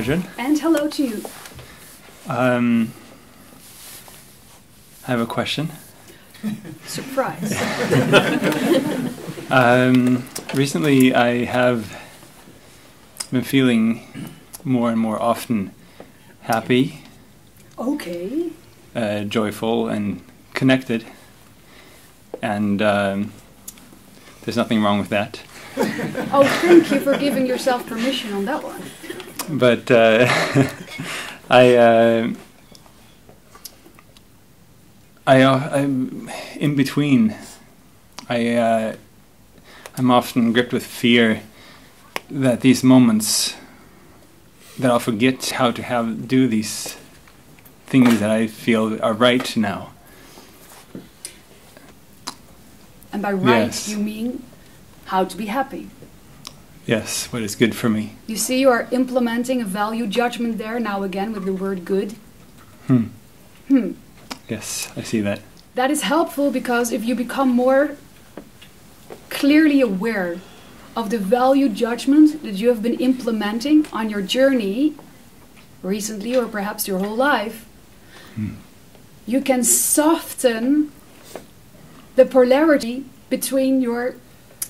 Arjun. And hello to you. I have a question. Surprise. Recently I have been feeling more and more often happy, Okay. joyful and connected, and there's nothing wrong with that. Oh, thank you for giving yourself permission on that one. But I'm in between. I'm often gripped with fear that these moments that I'll forget how to do these things that I feel are right now. And by right, Yes. you mean how to be happy. Yes, what is good for me. You see, you are implementing a value judgment there now again with the word good. Yes, I see that. That is helpful because if you become more clearly aware of the value judgment that you have been implementing on your journey recently or perhaps your whole life, you can soften the polarity between your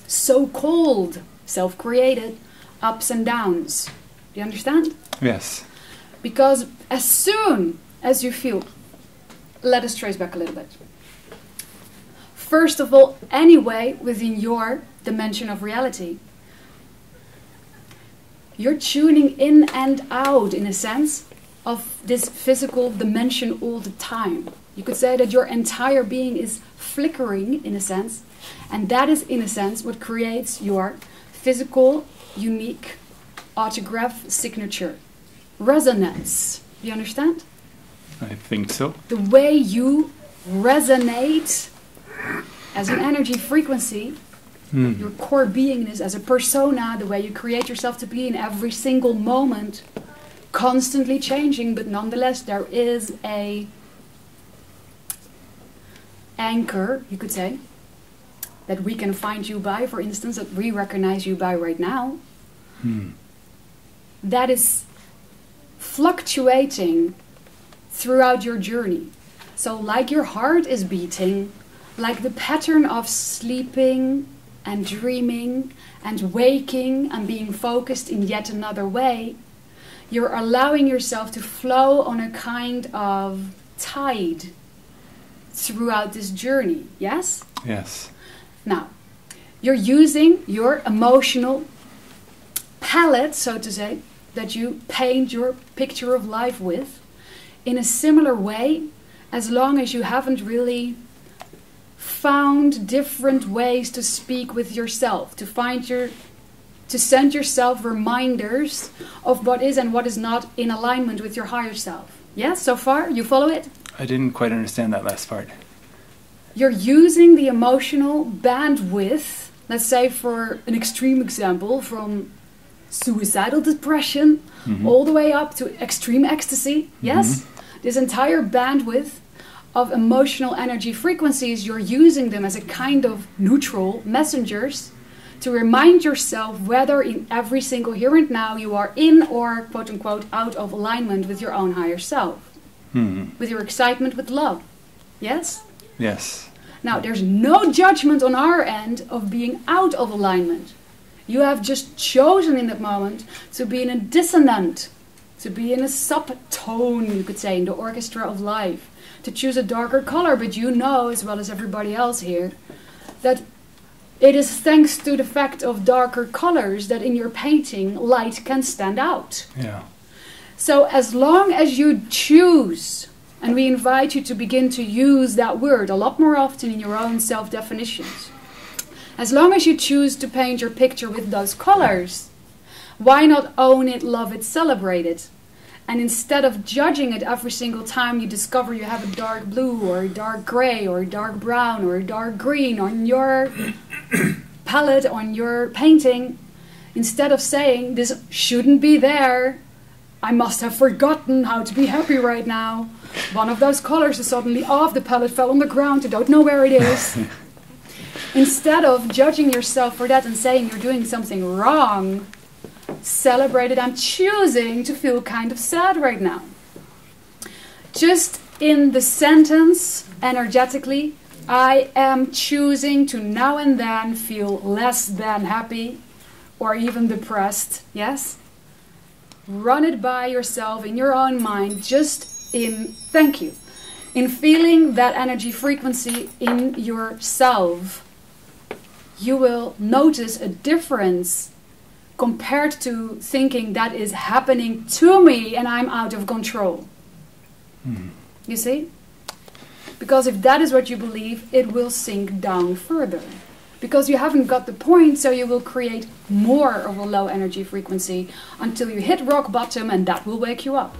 so-called self-created ups and downs. Do you understand? Yes. Because as soon as you feel, let us trace back a little bit. First of all, anyway, within your dimension of reality, you're tuning in and out, in a sense, of this physical dimension all the time. You could say that your entire being is flickering, in a sense, and that is, in a sense, what creates your physical, unique autograph signature. Resonance. Do you understand? I think so. The way you resonate as an energy frequency, your core beingness as a persona, the way you create yourself to be in every single moment, constantly changing, but nonetheless there is a anchor, you could say, that we can find you by, for instance, that we recognize you by right now, that is fluctuating throughout your journey. So like your heart is beating, like the pattern of sleeping and dreaming and waking and being focused in yet another way, you're allowing yourself to flow on a kind of tide throughout this journey, yes? Yes. Now, you're using your emotional palette, so to say, that you paint your picture of life with in a similar way, as long as you haven't really found different ways to speak with yourself, to send yourself reminders of what is and what is not in alignment with your higher self. Yes, so far? You follow it? I didn't quite understand that last part. You're using the emotional bandwidth, let's say for an extreme example, from suicidal depression all the way up to extreme ecstasy. Yes? This entire bandwidth of emotional energy frequencies, you're using them as a kind of neutral messengers to remind yourself whether in every single here and now you are in or quote-unquote out of alignment with your own higher self. With your excitement, with love. Yes? Yes. Now, there's no judgment on our end of being out of alignment. You have just chosen in that moment to be in a dissonant, to be in a subtone, you could say, in the orchestra of life, to choose a darker color, but you know, as well as everybody else here, that it is thanks to the fact of darker colors that in your painting, light can stand out. Yeah. So as long as you choose, and we invite you to begin to use that word a lot more often in your own self-definitions, as long as you choose to paint your picture with those colors, why not own it, love it, celebrate it? And instead of judging it every single time you discover you have a dark blue or a dark gray or a dark brown or a dark green on your palette, on your painting, instead of saying, this shouldn't be there, I must have forgotten how to be happy right now. One of those colors is suddenly off, the palette fell on the ground, I don't know where it is. Instead of judging yourself for that and saying you're doing something wrong, celebrate it. I'm choosing to feel kind of sad right now. Just in the sentence, energetically, I am choosing to now and then feel less than happy or even depressed. Yes? Run it by yourself in your own mind, just in thank you. In feeling that energy frequency in yourself, you will notice a difference compared to thinking that is happening to me and I'm out of control. You see? Because if that is what you believe, it will sink down further. Because you haven't got the point, so you will create more of a low energy frequency until you hit rock bottom, and that will wake you up.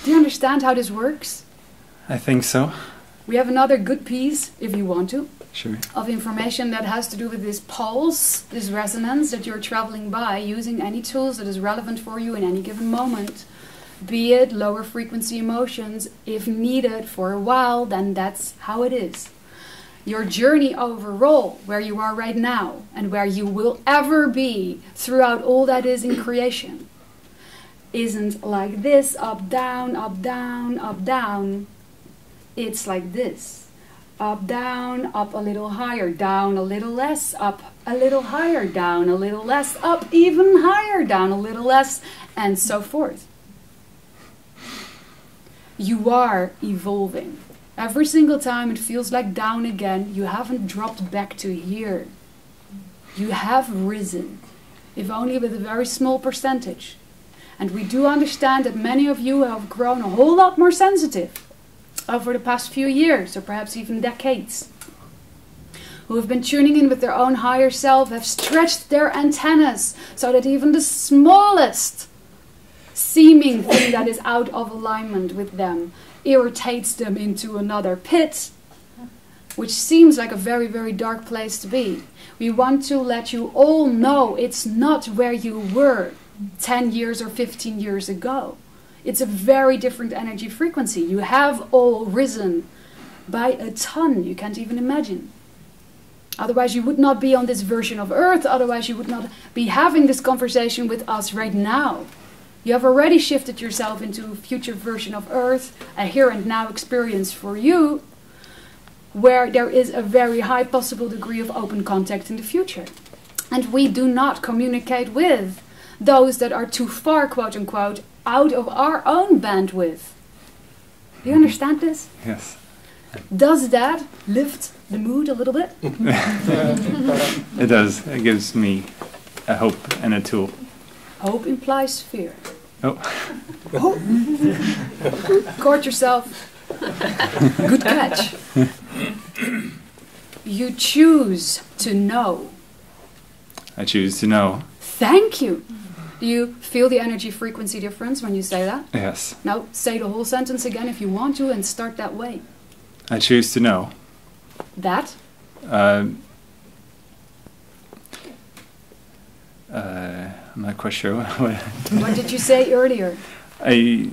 Understand how this works? I think so. We have another good piece, if you want to, Sure. of information that has to do with this pulse, this resonance that you're traveling by using any tools that is relevant for you in any given moment. Be it lower frequency emotions, if needed for a while, then that's how it is. Your journey overall, where you are right now, and where you will ever be throughout all that is in creation, isn't like this, up, down, up, down, up, down. It's like this. Up, down, up a little higher, down a little less, up a little higher, down a little less, up even higher, down a little less, and so forth. You are evolving. Every single time it feels like down again, you haven't dropped back to here. You have risen, if only with a very small percentage. And we do understand that many of you have grown a whole lot more sensitive over the past few years, or perhaps even decades. Who have been tuning in with their own higher self, have stretched their antennas so that even the smallest seeming thing that is out of alignment with them irritates them into another pit, which seems like a very, very dark place to be. We want to let you all know it's not where you were 10 years or 15 years ago. It's a very different energy frequency. You have all risen by a ton, you can't even imagine. Otherwise you would not be on this version of Earth, otherwise you would not be having this conversation with us right now. You have already shifted yourself into a future version of Earth, a here and now experience for you, where there is a very high possible degree of open contact in the future. And we do not communicate with those that are too far, quote unquote, out of our own bandwidth. Do you understand this? Yes. Does that lift the mood a little bit? It does. It gives me a hope and a tool. Hope implies fear. Oh. Caught yourself. Good catch. You choose to know. I choose to know. Thank you. Do you feel the energy frequency difference when you say that? Yes. Now say the whole sentence again if you want to and start that way. I choose to know. That? I'm not quite sure what. What did you say earlier? I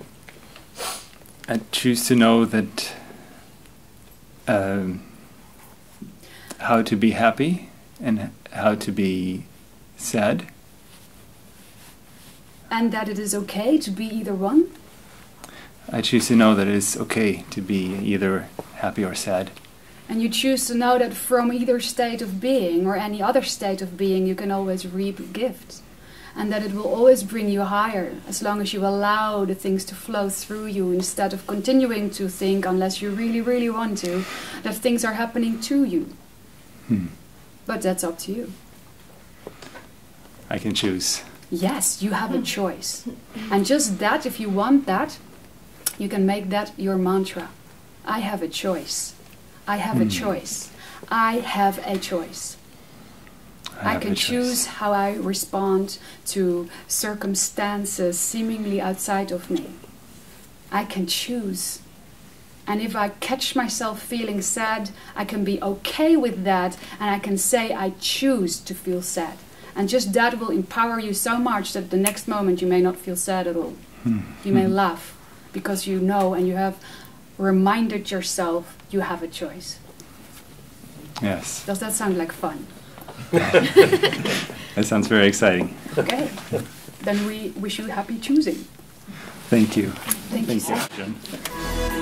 choose to know that how to be happy and how to be sad. And that it is okay to be either one? I choose to know that it is okay to be either happy or sad. And you choose to know that from either state of being or any other state of being you can always reap gifts. And that it will always bring you higher as long as you allow the things to flow through you instead of continuing to think, unless you really, really want to, that things are happening to you. But that's up to you. I can choose. Yes, you have a choice. And just that, if you want that, you can make that your mantra. I have a choice. I have a choice. I have a choice. I can choose how I respond to circumstances seemingly outside of me. I can choose. And if I catch myself feeling sad, I can be okay with that, and I can say I choose to feel sad. And just that will empower you so much that the next moment you may not feel sad at all. You may laugh because you know and you have reminded yourself you have a choice. Yes. Does that sound like fun? That sounds very exciting. Okay. Then we wish you happy choosing. Thank you. Thank you, sir. Arjun.